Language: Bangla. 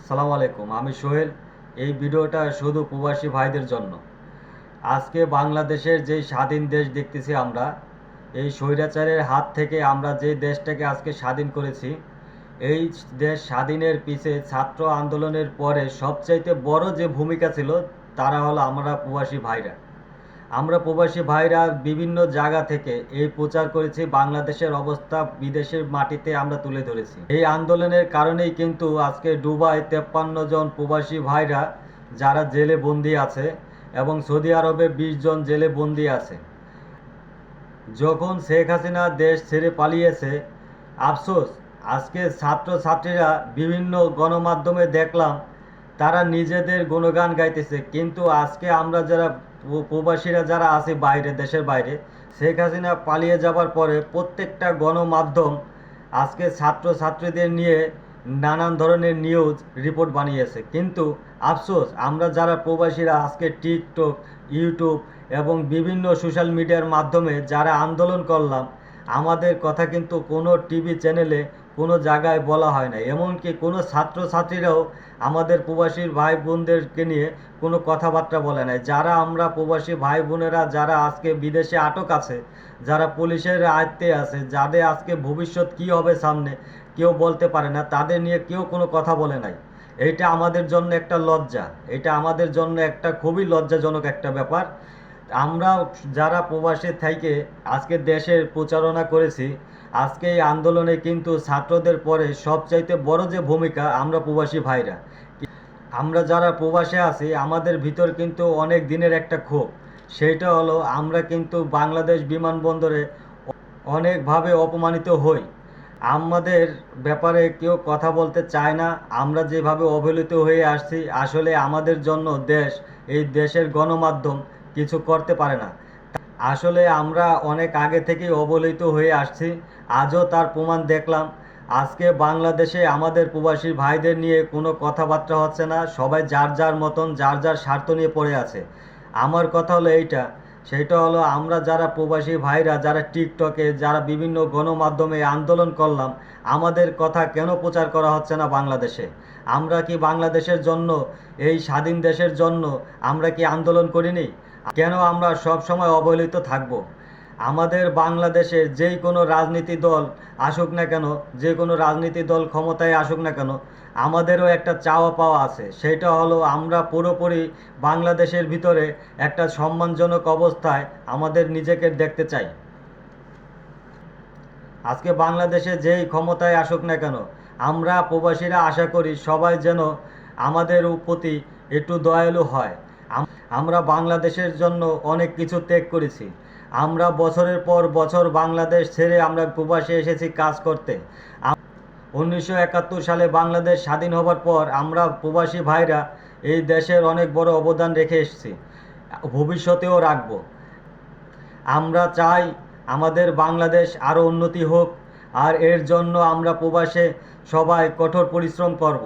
সালাম আলাইকুম, আমি সোহেল। এই ভিডিওটা শুধু প্রবাসী ভাইদের জন্য। আজকে বাংলাদেশের যে স্বাধীন দেশ দেখতেছি আমরা, এই স্বৈরাচারের হাত থেকে আমরা যে দেশটাকে আজকে স্বাধীন করেছি, এই দেশ স্বাধীনের পিছে ছাত্র আন্দোলনের পরে সবচাইতে বড় যে ভূমিকা ছিল, তারা হলো আমরা প্রবাসী ভাইরা। আমরা প্রবাসী ভাইরা বিভিন্ন জায়গা থেকে এই প্রচার করেছি, বাংলাদেশের অবস্থা বিদেশের মাটিতে আমরা তুলে ধরেছি। এই আন্দোলনের কারণেই কিন্তু আজকে দুবাই 53 জন প্রবাসী ভাইরা যারা জেলে বন্দি আছে এবং সৌদি আরবে 20 জন জেলে বন্দি আছে। যখন শেখ হাসিনা দেশ ছেড়ে পালিয়েছে, আফসোস আজকে ছাত্রছাত্রীরা বিভিন্ন গণমাধ্যমে দেখলাম তারা নিজেদের গুণগান গাইতেছে, কিন্তু আজকে আমরা যারা প্রবাসীরা যারা আছে বাইরে, দেশের বাইরে, শেখ হাসিনা পালিয়ে যাবার পরে প্রত্যেকটা গণমাধ্যম আজকে ছাত্রছাত্রীদের নিয়ে নানান ধরনের নিউজ রিপোর্ট বানিয়েছে। কিন্তু আফসোস আমরা যারা প্রবাসীরা আজকে টিকটক, ইউটিউব এবং বিভিন্ন সোশ্যাল মিডিয়ার মাধ্যমে যারা আন্দোলন করলাম, আমাদের কথা কিন্তু কোনো টিভি চ্যানেলে কোনো জায়গায় বলা হয় না। এমনকি কোনো ছাত্রছাত্রীরাও আমাদের প্রবাসী ভাই বোনদেরকে নিয়ে কোনো কথাবার্তা বলে নাই। যারা আমরা প্রবাসী ভাই বোনেরা যারা আজকে বিদেশে আটক আছে, যারা পুলিশের আয়ত্তে আছে, যাদের আজকে ভবিষ্যৎ কী হবে সামনে কেউ বলতে পারে না, তাদের নিয়ে কেউ কোনো কথা বলে নাই। এইটা আমাদের জন্য একটা লজ্জা, এটা আমাদের জন্য একটা খুবই লজ্জাজনক একটা ব্যাপার। আমরা যারা প্রবাসে থেকে আজকে দেশের প্রচারণা করেছি, আজকে এই আন্দোলনে কিন্তু ছাত্রদের পরে সবচাইতে বড় যে ভূমিকা আমরা প্রবাসী ভাইরা। আমরা যারা প্রবাসে আছি আমাদের ভিতর কিন্তু অনেক দিনের একটা ক্ষোভ, সেইটা হলো আমরা কিন্তু বাংলাদেশ বিমানবন্দরে অনেকভাবে অপমানিত হই। আমাদের ব্যাপারে কেউ কথা বলতে চায় না। আমরা যেভাবে অবহেলিত হয়ে আসছি, আসলে আমাদের জন্য এই দেশের গণমাধ্যম কিছু করতে পারে না। আসলে আমরা অনেক আগে থেকেই অবহেলিত হয়ে আসছি, আজও তার প্রমাণ দেখলাম। আজকে বাংলাদেশে আমাদের প্রবাসী ভাইদের নিয়ে কোনো কথাবার্তা হচ্ছে না, সবাই যার যার মতন যার যার স্বার্থ নিয়ে পড়ে আছে। আমার কথা হলো সেটা হলো আমরা যারা প্রবাসী ভাইরা যারা টিকটকে যারা বিভিন্ন গণমাধ্যমে আন্দোলন করলাম, আমাদের কথা কেন প্রচার করা হচ্ছে না বাংলাদেশে? আমরা কি বাংলাদেশের জন্য, এই স্বাধীন দেশের জন্য আমরা কি আন্দোলন করিনি? কেন আমরা সব সময় অবহেলিত থাকব? আমাদের বাংলাদেশের যেই কোনো রাজনীতি দল আসুক না কেন, যে কোনো রাজনীতি দল ক্ষমতায় আসুক না কেন, আমাদেরও একটা চাওয়া পাওয়া আছে। সেটা হলো আমরা পুরোপুরি বাংলাদেশের ভিতরে একটা সম্মানজনক অবস্থায় আমাদের নিজেকে দেখতে চাই। আজকে বাংলাদেশে যেই ক্ষমতায় আসুক না কেন, আমরা প্রবাসীরা আশা করি সবাই যেন আমাদের প্রতি একটু দয়ালু হয়। আমরা বাংলাদেশের জন্য অনেক কিছু ত্যাগ করেছি। আমরা বছরের পর বছর বাংলাদেশ ছেড়ে আমরা প্রবাসে এসেছি কাজ করতে। 1971 সালে বাংলাদেশ স্বাধীন হবার পর আমরা প্রবাসী ভাইরা এই দেশের অনেক বড় অবদান রেখে এসেছি, ভবিষ্যতেও রাখব। আমরা চাই আমাদের বাংলাদেশ আরও উন্নতি হোক, আর এর জন্য আমরা প্রবাসে সবাই কঠোর পরিশ্রম করব।